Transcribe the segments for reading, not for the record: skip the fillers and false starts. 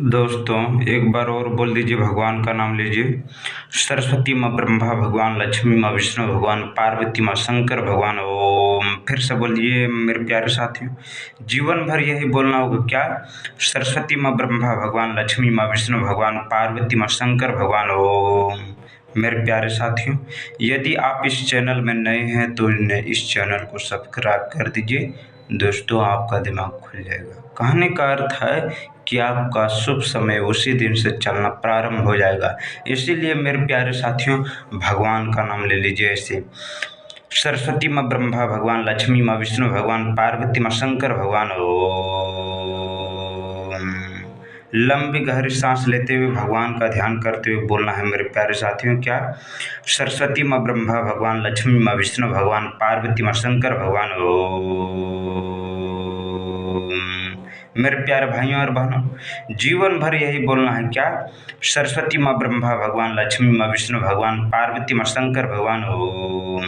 दोस्तों, एक बार और बोल दीजिए, भगवान का नाम लीजिए। सरस्वती माँ, ब्रह्मा भगवान, लक्ष्मी माँ, विष्णु भगवान, पार्वती माँ, शंकर भगवान। ओम। फिर से बोलिए मेरे प्यारे साथियों। जीवन भर यही बोलना होगा क्या? सरस्वती माँ, ब्रह्मा भगवान, लक्ष्मी माँ, विष्णु भगवान, पार्वती माँ, शंकर भगवान। ओम। मेरे प्यारे साथियों, यदि आप इस चैनल में नए हैं तो इस चैनल को सब्सक्राइब कर दीजिए। दोस्तों, आपका दिमाग खुल जाएगा। कहने का अर्थ है कि आपका शुभ समय उसी दिन से चलना प्रारंभ हो जाएगा। इसीलिए मेरे प्यारे साथियों, भगवान का नाम ले लीजिए। ऐसे सरस्वती माँ, ब्रह्मा भगवान, लक्ष्मी माँ, विष्णु भगवान, पार्वती माँ, शंकर भगवान। ओम। लंबी गहरी सांस लेते हुए भगवान का ध्यान करते हुए बोलना है मेरे प्यारे साथियों। क्या? सरस्वती माँ, ब्रह्मा भगवान, लक्ष्मी माँ, विष्णु भगवान, पार्वती माँ, शंकर भगवान। ओम। मेरे प्यारे भाइयों और बहनों, जीवन भर यही बोलना है क्या? सरस्वती माँ, ब्रह्मा भगवान, लक्ष्मी माँ, विष्णु भगवान, पार्वती माँ, शंकर भगवान। ओम।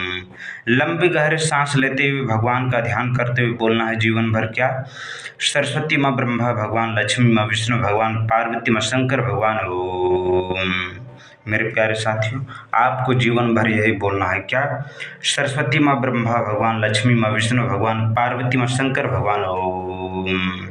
लंबी गहरी सांस लेते हुए भगवान का ध्यान करते हुए बोलना है जीवन भर क्या? सरस्वती माँ, ब्रह्मा भगवान, लक्ष्मी माँ, विष्णु भगवान, पार्वती माँ, शंकर भगवान। ओम। मेरे प्यारे साथियों, आपको जीवन भर यही बोलना है क्या? सरस्वती माँ, ब्रह्मा भगवान, लक्ष्मी माँ, विष्णु भगवान, पार्वती माँ, शंकर भगवान। ओम।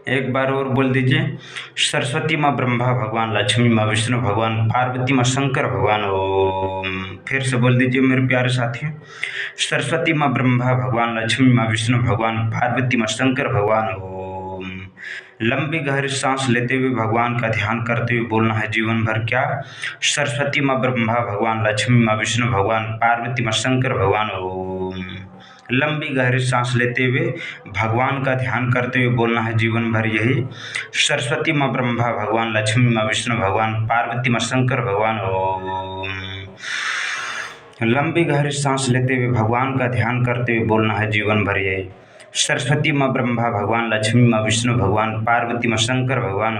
एक बार और बोल दीजिए। सरस्वती माँ, ब्रह्मा भगवान, लक्ष्मी माँ, विष्णु भगवान, पार्वती माँ, शंकर भगवान। ओम। फिर से बोल दीजिए मेरे प्यारे साथियों। सरस्वती माँ, ब्रह्मा भगवान, लक्ष्मी माँ, विष्णु भगवान, पार्वती माँ, शंकर भगवान। ओम। लंबी गहरी सांस लेते हुए भगवान का ध्यान करते हुए बोलना है जीवन भर क्या? सरस्वती माँ, ब्रह्मा भगवान, लक्ष्मी माँ, विष्णु भगवान, पार्वती माँ, शंकर भगवान। ओम। लंबी गहरी सांस लेते हुए भगवान का ध्यान करते हुए बोलना है जीवन भर यही। सरस्वती माँ, ब्रह्मा भगवान, लक्ष्मी माँ, विष्णु भगवान, पार्वती माँ, शंकर भगवान। ओम। लंबी गहरी सांस लेते हुए भगवान का ध्यान करते हुए बोलना है जीवन भर यही। सरस्वती माँ, ब्रह्मा भगवान, लक्ष्मी माँ, विष्णु भगवान, पार्वती माँ, शंकर भगवान।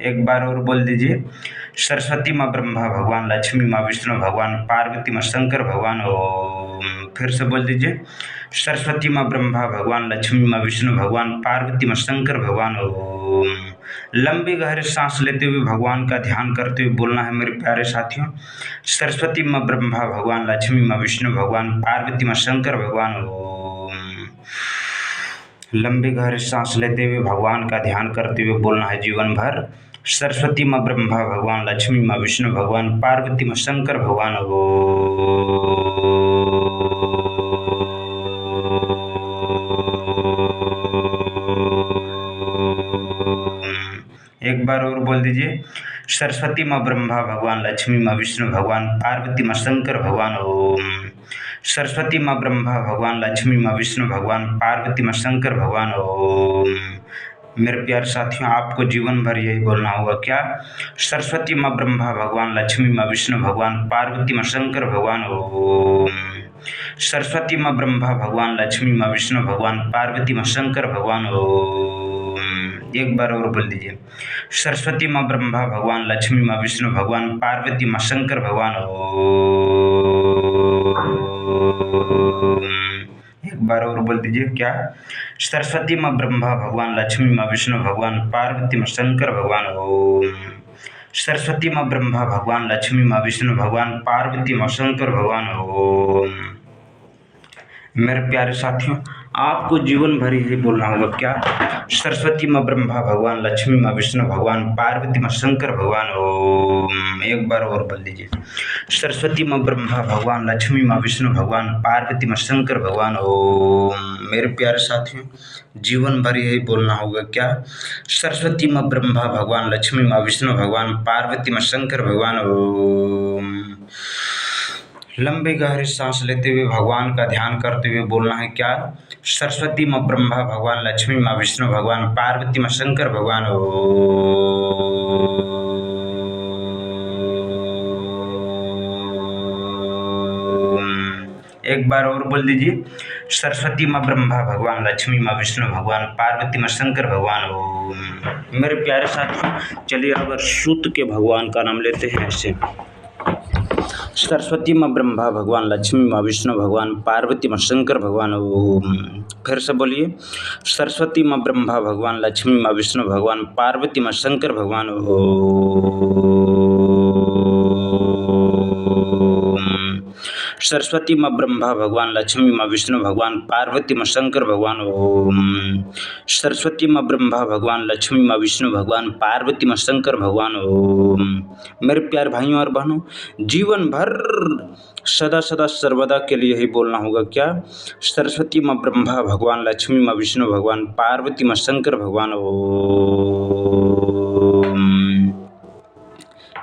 एक बार और बोल दीजिए। सरस्वती माँ, ब्रह्मा भगवान, लक्ष्मी माँ, विष्णु भगवान, पार्वती माँ, शंकर भगवान। ओम। फिर से बोल दीजिए। सरस्वती माँ, ब्रह्मा भगवान, लक्ष्मी माँ, विष्णु भगवान, पार्वती माँ, शंकर भगवान। ओम। लंबी गहरी सांस लेते हुए भगवान का ध्यान करते हुए बोलना है मेरे प्यारे साथियों। सरस्वती माँ, ब्रह्मा भगवान, लक्ष्मी माँ, विष्णु भगवान, पार्वती माँ, शंकर भगवान। ओम। लंबी गहरी सांस लेते हुए भगवान का ध्यान करते हुए बोलना है जीवन भर। सरस्वती माँ, ब्रह्मा भगवान, लक्ष्मी माँ, विष्णु भगवान, पार्वती माँ, शंकर भगवान। एक बार और बोल दीजिए। सरस्वती माँ, ब्रह्मा भगवान, लक्ष्मी माँ, विष्णु भगवान, पार्वती माँ, शंकर भगवान। ओम। सरस्वती माँ, ब्रह्मा भगवान, लक्ष्मी माँ, विष्णु भगवान, पार्वती माँ, शंकर भगवान। ओम। मेरे प्यारे साथियों, आपको जीवन भर यही बोलना होगा क्या? सरस्वती माँ, ब्रह्मा भगवान, लक्ष्मी माँ, विष्णु भगवान, पार्वती माँ, शंकर भगवान। ओम। सरस्वती माँ, ब्रह्मा भगवान, लक्ष्मी माँ, विष्णु भगवान, पार्वती माँ, शंकर भगवान। ओम। एक बार और बोल दीजिए। सरस्वती माँ, ब्रह्मा भगवान, लक्ष्मी माँ, विष्णु भगवान, पार्वती माँ, शंकर भगवान। ओम। एक बार और बोल दीजिए। क्या? सरस्वती माँ, ब्रह्मा भगवान, लक्ष्मी माँ, विष्णु भगवान, पार्वती माँ, शंकर भगवान। ओम। सरस्वती माँ, ब्रह्मा भगवान, लक्ष्मी माँ, विष्णु भगवान, पार्वती माँ, शंकर भगवान। ओम। मेरे प्यारे साथियों, आपको जीवन भर यही बोलना होगा क्या? सरस्वती माँ, ब्रह्मा भगवान, लक्ष्मी माँ, विष्णु भगवान, पार्वती माँ, शंकर भगवान। ओम। एक बार और बोल दीजिए। सरस्वती माँ, ब्रह्मा भगवान, लक्ष्मी माँ, विष्णु भगवान, पार्वती माँ, शंकर भगवान। ओम। मेरे प्यारे साथियों, जीवन भर यही बोलना होगा क्या? सरस्वती माँ, ब्रह्मा भगवान, लक्ष्मी माँ, विष्णु भगवान, पार्वती माँ, शंकर भगवान। ओम। लंबी गहरी सांस लेते हुए भगवान का ध्यान करते हुए बोलना है क्या? सरस्वती माँ, ब्रह्मा भगवान, लक्ष्मी माँ, विष्णु भगवान, पार्वती माँ, शंकर भगवान। एक बार और बोल दीजिए। सरस्वती माँ, ब्रह्मा भगवान, लक्ष्मी माँ, विष्णु भगवान, पार्वती माँ, शंकर भगवान। ओम। मेरे प्यारे साथियों, चलिए अब सूत के भगवान का नाम लेते हैं। ऐसे सरस्वती माँ ब्रह्मा भगवान, लक्ष्मी माँ विष्णु भगवान, पार्वती माँ शंकर भगवान ओम। फिर से बोलिए, सरस्वती माँ ब्रह्मा भगवान, लक्ष्मी माँ विष्णु भगवान, पार्वती माँ शंकर भगवान ओम। सरस्वती माँ ब्रह्मा भगवान, लक्ष्मी माँ विष्णु भगवान, पार्वती माँ शंकर भगवान ओम। सरस्वती माँ ब्रह्मा भगवान, लक्ष्मी माँ विष्णु भगवान, पार्वती माँ शंकर भगवान ओम। मेरे प्यारे भाइयों और बहनों, जीवन भर सदा सदा सर्वदा के लिए ही बोलना होगा क्या? सरस्वती माँ ब्रह्मा भगवान, लक्ष्मी माँ विष्णु भगवान, पार्वती माँ शंकर भगवान ओम।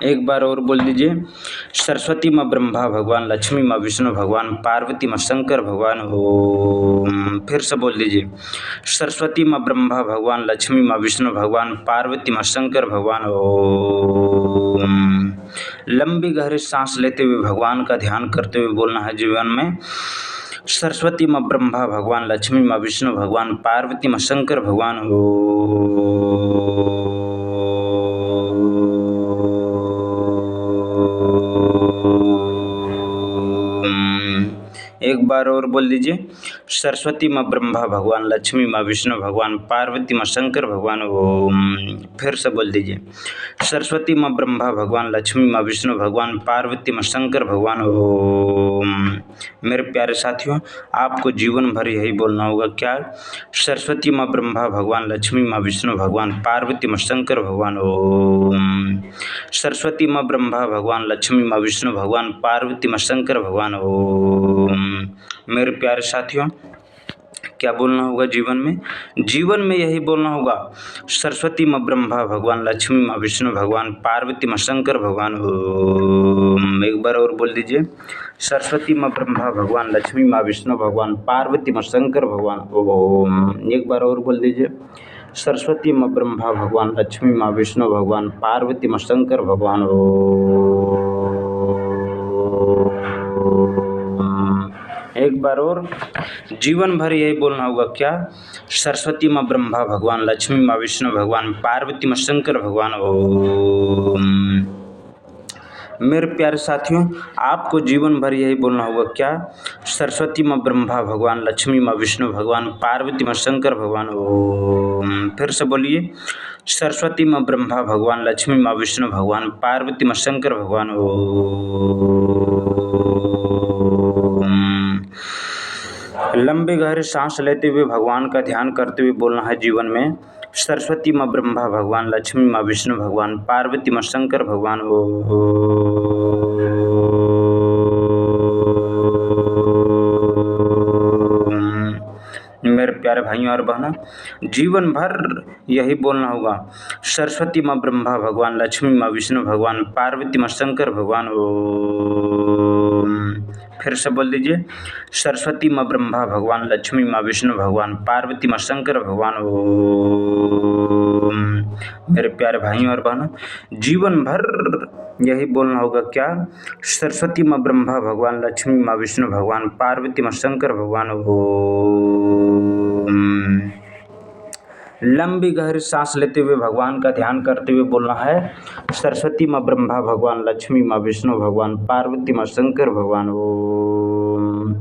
एक बार और बोल दीजिए, सरस्वती माँ ब्रह्मा भगवान, लक्ष्मी माँ विष्णु भगवान, पार्वती माँ शंकर भगवान ओम। फिर से बोल दीजिए, सरस्वती माँ ब्रह्मा भगवान, लक्ष्मी माँ विष्णु भगवान, पार्वती माँ शंकर भगवान ओम। लंबी गहरी सांस लेते हुए भगवान का ध्यान करते हुए बोलना है जीवन में, सरस्वती माँ ब्रह्मा भगवान, लक्ष्मी माँ विष्णु भगवान, पार्वती माँ शंकर भगवान ओम। एक बार और बोल दीजिए, सरस्वती माँ ब्रह्मा भगवान, लक्ष्मी माँ विष्णु भगवान, पार्वती माँ शंकर भगवान ओम। फिर से बोल दीजिए, सरस्वती माँ ब्रह्मा भगवान, लक्ष्मी माँ विष्णु भगवान, पार्वती माँ शंकर भगवान ओम। मेरे प्यारे साथियों, आपको जीवन भर यही बोलना होगा क्या? सरस्वती माँ ब्रह्मा भगवान, लक्ष्मी माँ विष्णु भगवान, पार्वती माँ शंकर भगवान ओम। सरस्वती माँ ब्रह्मा भगवान, लक्ष्मी माँ विष्णु भगवान, पार्वती माँ शंकर भगवान ओम। मेरे प्यारे साथियों, क्या बोलना होगा जीवन में? जीवन में यही बोलना होगा, सरस्वती माँ ब्रह्मा भगवान, लक्ष्मी माँ विष्णु भगवान, पार्वती माँ शंकर भगवान ओम। एक बार और बोल दीजिए, सरस्वती माँ ब्रह्मा भगवान, लक्ष्मी माँ विष्णु भगवान, पार्वती माँ शंकर भगवान ओम। एक बार और बोल दीजिए, सरस्वती माँ ब्रह्मा भगवान, लक्ष्मी माँ विष्णु भगवान, पार्वती माँ शंकर भगवान ओम। एक बार और, जीवन भर यही बोलना होगा क्या? सरस्वती माँ ब्रह्मा भगवान, लक्ष्मी माँ विष्णु भगवान, पार्वती माँ शंकर भगवान ओम। मेरे प्यारे साथियों, आपको जीवन भर यही बोलना होगा क्या? सरस्वती माँ ब्रह्मा भगवान, लक्ष्मी माँ विष्णु भगवान, पार्वती माँ शंकर भगवान ओम। फिर से बोलिए, सरस्वती माँ ब्रह्मा भगवान, लक्ष्मी माँ विष्णु भगवान, पार्वती माँ शंकर भगवान ओम। लंबे गहरे सांस लेते हुए भगवान का ध्यान करते हुए बोलना है जीवन में, सरस्वती माँ ब्रह्मा भगवान, लक्ष्मी माँ विष्णु भगवान, पार्वती माँ शंकर भगवान ओम। मेरे प्यारे भाइयों और बहनों, जीवन भर यही बोलना होगा, सरस्वती माँ ब्रह्मा भगवान, लक्ष्मी माँ विष्णु भगवान, पार्वती माँ शंकर भगवान ओम। फिर से बोल दीजिए, सरस्वती माँ ब्रह्मा भगवान, लक्ष्मी माँ विष्णु भगवान, पार्वती माँ शंकर भगवान ओम। मेरे प्यारे भाइयों और बहनों, जीवन भर यही बोलना होगा क्या? सरस्वती माँ ब्रह्मा भगवान, लक्ष्मी माँ विष्णु भगवान, पार्वती माँ शंकर भगवान ओम। लंबी गहरी सांस लेते हुए भगवान का ध्यान करते हुए बोलना है, सरस्वती माँ ब्रह्मा भगवान, लक्ष्मी माँ विष्णु भगवान, पार्वती माँ शंकर भगवान ओम।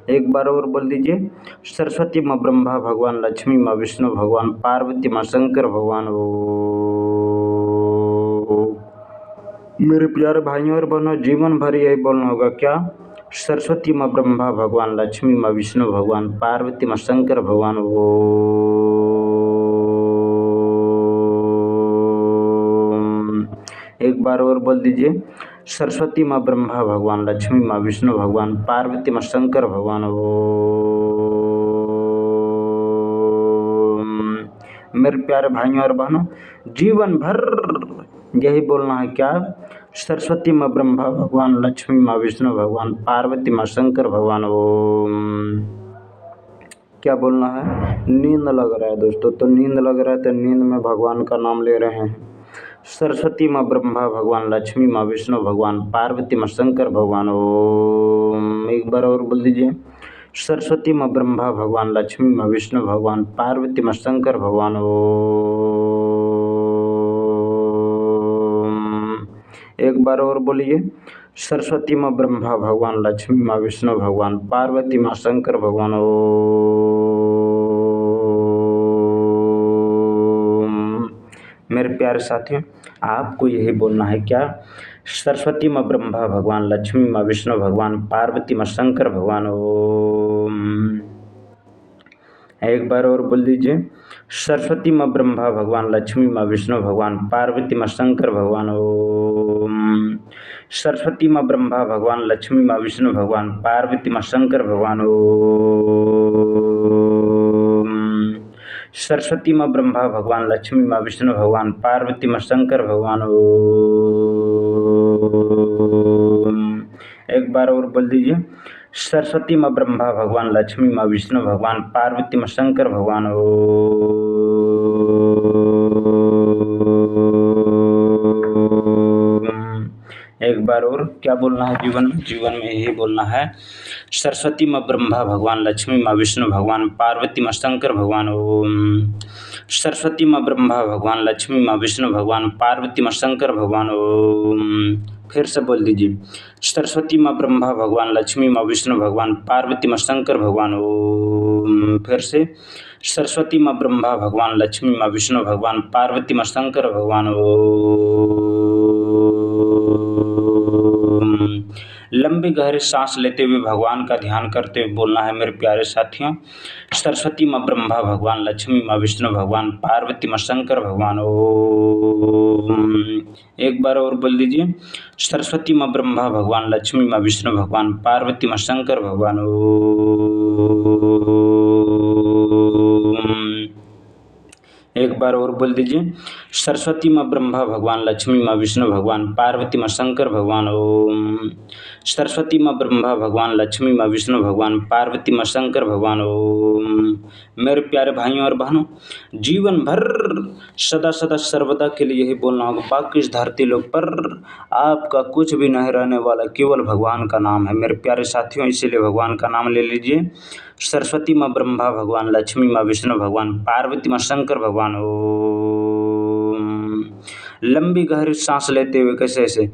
एक बार और बोल दीजिए, सरस्वती माँ ब्रह्मा भगवान, लक्ष्मी माँ विष्णु भगवान, पार्वती माँ शंकर भगवान ओम। मेरे प्यारे भाइयों और बहनों, जीवन भर यही बोलना होगा क्या? सरस्वती माँ ब्रह्मा भगवान, लक्ष्मी माँ विष्णु भगवान, पार्वती माँ शंकर भगवान ओम। एक बार और बोल दीजिए, सरस्वती माँ ब्रह्मा भगवान, लक्ष्मी माँ विष्णु भगवान, पार्वती माँ शंकर भगवान ओम। मेरे प्यारे भाइयों और बहनों, जीवन भर यही बोलना है क्या? सरस्वती माँ ब्रह्मा भगवान, लक्ष्मी माँ विष्णु भगवान, पार्वती माँ शंकर भगवान ओम। क्या बोलना है? नींद लग रहा है दोस्तों, तो नींद लग रहा है तो नींद में भगवान का नाम ले रहे हैं। सरस्वती माँ ब्रह्मा भगवान, लक्ष्मी माँ विष्णु भगवान, पार्वती माँ शंकर भगवान ओम। एक बार और बोल दीजिए, सरस्वती माँ ब्रह्मा भगवान, लक्ष्मी माँ विष्णु भगवान, पार्वती माँ शंकर भगवान ओम। एक एक बार और बोलिए। सरस्वती माँ ब्रह्मा भगवान, लक्ष्मी माँ विष्णु भगवान, पार्वती माँ शंकर भगवान। ओम। मेरे प्यारे साथियों, आपको यही बोलना है क्या? सरस्वती माँ ब्रह्मा भगवान, लक्ष्मी माँ विष्णु भगवान, पार्वती माँ शंकर भगवान। ओम। एक बार और बोल दीजिए। सरस्वती माँ ब्रह्मा भगवान, लक्ष्मी माँ विष्णु भगवान, पार्वती माँ शंकर भगवान। ओम। सरस्वती माँ ब्रह्मा भगवान, लक्ष्मी माँ विष्णु भगवान, पार्वती माँ शंकर भगवान। ओम। सरस्वती माँ ब्रह्मा भगवान, लक्ष्मी माँ विष्णु भगवान, पार्वती माँ शंकर भगवान। ओम। एक बार और बोल दीजिए। सरस्वती माँ ब्रह्मा भगवान, लक्ष्मी माँ विष्णु भगवान, पार्वती माँ शंकर भगवान। ओम। एक बार और क्या बोलना है जीवन में? जीवन में यही बोलना है। सरस्वती माँ ब्रह्मा भगवान, लक्ष्मी माँ विष्णु भगवान, पार्वती माँ शंकर भगवान। ओम। सरस्वती माँ ब्रह्मा भगवान, लक्ष्मी माँ विष्णु भगवान, पार्वती माँ शंकर भगवान। ओम। फिर से बोल दीजिए। सरस्वती माँ ब्रह्मा भगवान, लक्ष्मी माँ विष्णु भगवान, पार्वती माँ शंकर भगवान। ओम। फिर से। सरस्वती माँ ब्रह्मा भगवान, लक्ष्मी माँ विष्णु भगवान, पार्वती माँ शंकर भगवान। ओम। लंबी गहरी सांस लेते हुए भगवान का ध्यान करते हुए बोलना है मेरे प्यारे साथियों। सरस्वती माँ ब्रह्मा भगवान, लक्ष्मी माँ विष्णु भगवान, पार्वती माँ शंकर भगवान। ओम। एक बार और बोल दीजिए। सरस्वती माँ ब्रह्मा भगवान, लक्ष्मी माँ विष्णु भगवान, पार्वती माँ शंकर भगवान। ओम। एक बार और बोल दीजिए। सरस्वती माँ ब्रह्मा भगवान, लक्ष्मी माँ विष्णु भगवान, पार्वती माँ शंकर भगवान। ओम। सरस्वती माँ ब्रह्मा भगवान, लक्ष्मी माँ विष्णु भगवान, पार्वती माँ शंकर भगवान। ओम। मेरे प्यारे भाइयों और बहनों, जीवन भर सदा सदा सर्वदा के लिए यही बोलना होगा, बाकी इस धरती लोक पर आपका कुछ भी नहीं रहने वाला, केवल भगवान का नाम है मेरे प्यारे साथियों। इसीलिए भगवान का नाम ले लीजिए। सरस्वती माँ ब्रह्मा भगवान, लक्ष्मी माँ विष्णु भगवान, पार्वती माँ शंकर भगवान। ओम। लंबी गहरी सांस लेते हुए कैसे ऐसे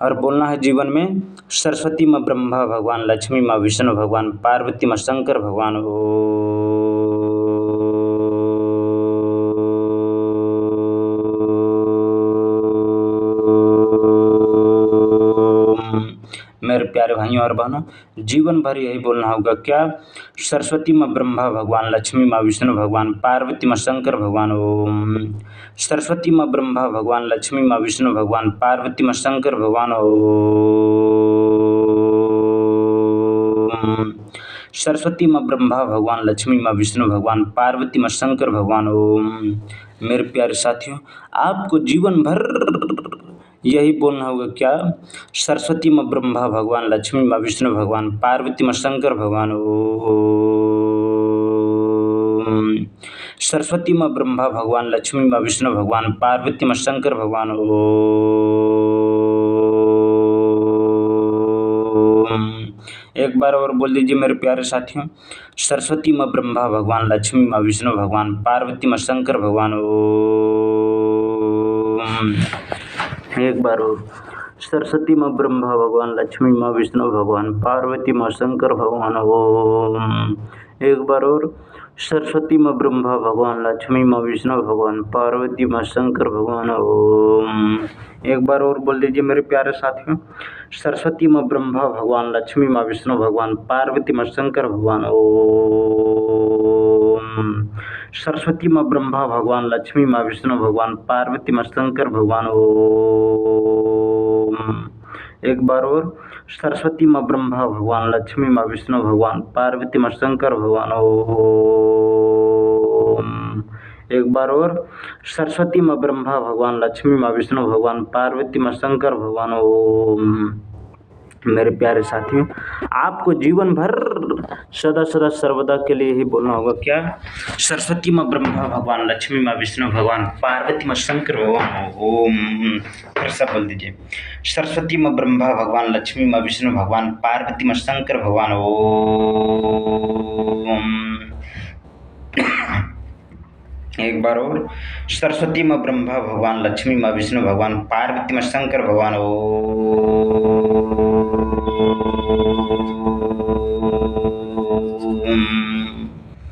और बोलना है जीवन में। सरस्वती माँ ब्रह्मा भगवान, लक्ष्मी माँ विष्णु भगवान, पार्वती माँ शंकर भगवान। मेरे प्यारे भाइयों और बहनों, जीवन भर यही बोलना होगा क्या? सरस्वती माँ ब्रह्मा भगवान, लक्ष्मी माँ विष्णु भगवान, पार्वती माँ शंकर भगवान। ओम। सरस्वती माँ ब्रह्मा भगवान, लक्ष्मी माँ विष्णु भगवान, पार्वती माँ शंकर भगवान। ओम। सरस्वती माँ ब्रह्मा भगवान, लक्ष्मी माँ विष्णु भगवान, पार्वती माँ शंकर भगवान। ओम। मेरे प्यारे साथियों, आपको जीवन भर यही बोलना होगा क्या? सरस्वती माँ ब्रह्मा भगवान, लक्ष्मी माँ विष्णु भगवान, पार्वती माँ शंकर भगवान। ओम। सरस्वती माँ ब्रह्मा भगवान, लक्ष्मी माँ विष्णु भगवान, पार्वती माँ शंकर भगवान। ओम। एक बार और बोल दीजिए मेरे प्यारे साथियों। सरस्वती माँ ब्रह्मा भगवान, लक्ष्मी माँ विष्णु भगवान, पार्वती माँ शंकर भगवान। ओम। एक बार और। सरस्वती माँ ब्रह्मा भगवान, लक्ष्मी माँ विष्णु भगवान, पार्वती माँ शंकर भगवान। ओम। एक बार और। सरस्वती माँ ब्रह्मा भगवान, लक्ष्मी माँ विष्णु भगवान, पार्वती माँ शंकर भगवान। ओम। एक बार और बोल दीजिए मेरे प्यारे साथियों। सरस्वती माँ ब्रह्मा भगवान, लक्ष्मी माँ विष्णु भगवान, पार्वती माँ शंकर भगवान। ओम। सरस्वती माँ ब्रह्मा भगवान, लक्ष्मी माँ विष्णु भगवान, पार्वती माँ शंकर भगवान। ओम। एक बार और। सरस्वती माँ ब्रह्मा भगवान, लक्ष्मी माँ विष्णु भगवान, पार्वती माँ शंकर भगवान। ओम। एक बार और। सरस्वती माँ ब्रह्मा भगवान, लक्ष्मी माँ विष्णु भगवान, पार्वती माँ शंकर भगवान। ओम। मेरे प्यारे साथियों, आपको जीवन भर सदा सदा सर्वदा के लिए ही बोलना होगा क्या? सरस्वती माँ ब्रह्मा भगवान, लक्ष्मी माँ विष्णु भगवान, पार्वती माँ शंकर भगवान। ओम। फिर से बोल दीजिए। सरस्वती माँ ब्रह्मा भगवान, लक्ष्मी माँ विष्णु भगवान, पार्वती माँ शंकर भगवान। ओम। एक बार और। सरस्वती माँ ब्रह्मा भगवान, लक्ष्मी माँ विष्णु भगवान, पार्वती माँ शंकर भगवान।